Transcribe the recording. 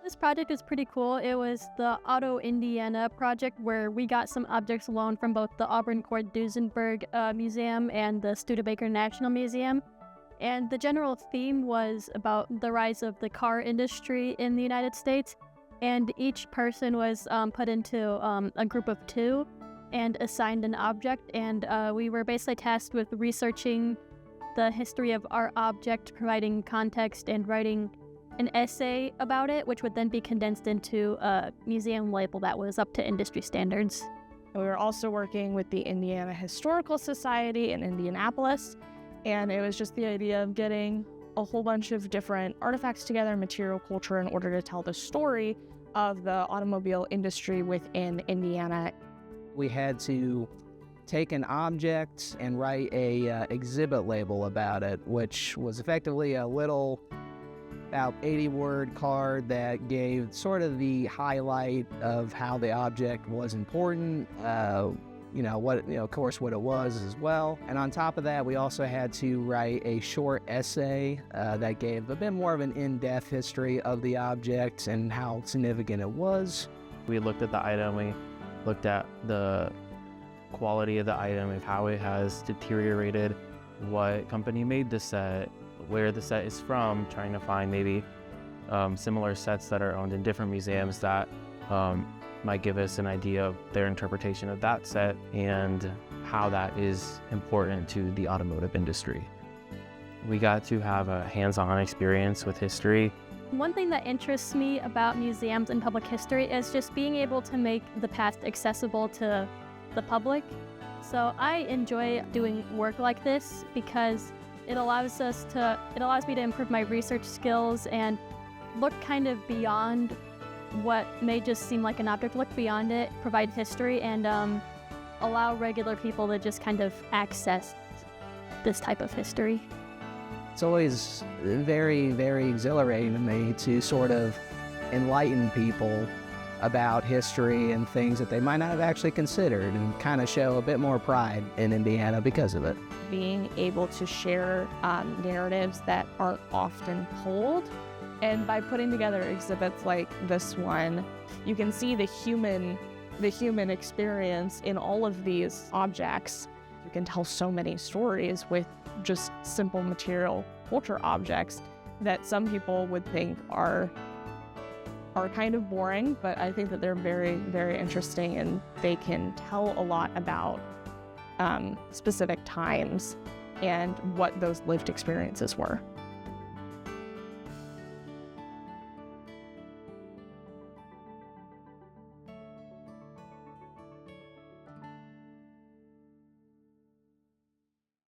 This project is pretty cool. It was the Auto Indiana project where we got some objects loaned from both the Auburn Cord Duesenberg Museum and the Studebaker National Museum. And the general theme was about the rise of the car industry in the United States. And each person was put into a group of two and assigned an object. And we were basically tasked with researching the history of our object, providing context, and writing an essay about it, which would then be condensed into a museum label that was up to industry standards. We were also working with the Indiana Historical Society in Indianapolis, and it was just the idea of getting a whole bunch of different artifacts together, material culture, in order to tell the story of the automobile industry within Indiana. We had to take an object and write a exhibit label about it, which was effectively a little about 80-word card that gave sort of the highlight of how the object was important, of course, what it was as well. And on top of that, we also had to write a short essay that gave a bit more of an in-depth history of the object and how significant it was. We looked at the item, we looked at the quality of the item, of how it has deteriorated, what company made the set, where the set is from, trying to find maybe similar sets that are owned in different museums that might give us an idea of their interpretation of that set and how that is important to the automotive industry. We got to have a hands-on experience with history. One thing that interests me about museums and public history is just being able to make the past accessible to the public. So I enjoy doing work like this because it allows me to improve my research skills and look kind of beyond what may just seem like an object, look beyond it, provide history, and allow regular people to just kind of access this type of history. It's always very, very exhilarating to me to sort of enlighten people about history and things that they might not have actually considered, and kind of show a bit more pride in Indiana because of it. Being able to share narratives that aren't often told. And by putting together exhibits like this one, you can see the human experience in all of these objects. You can tell so many stories with just simple material culture objects that some people would think are kind of boring, but I think that they're very, very interesting, and they can tell a lot about specific times and what those lived experiences were.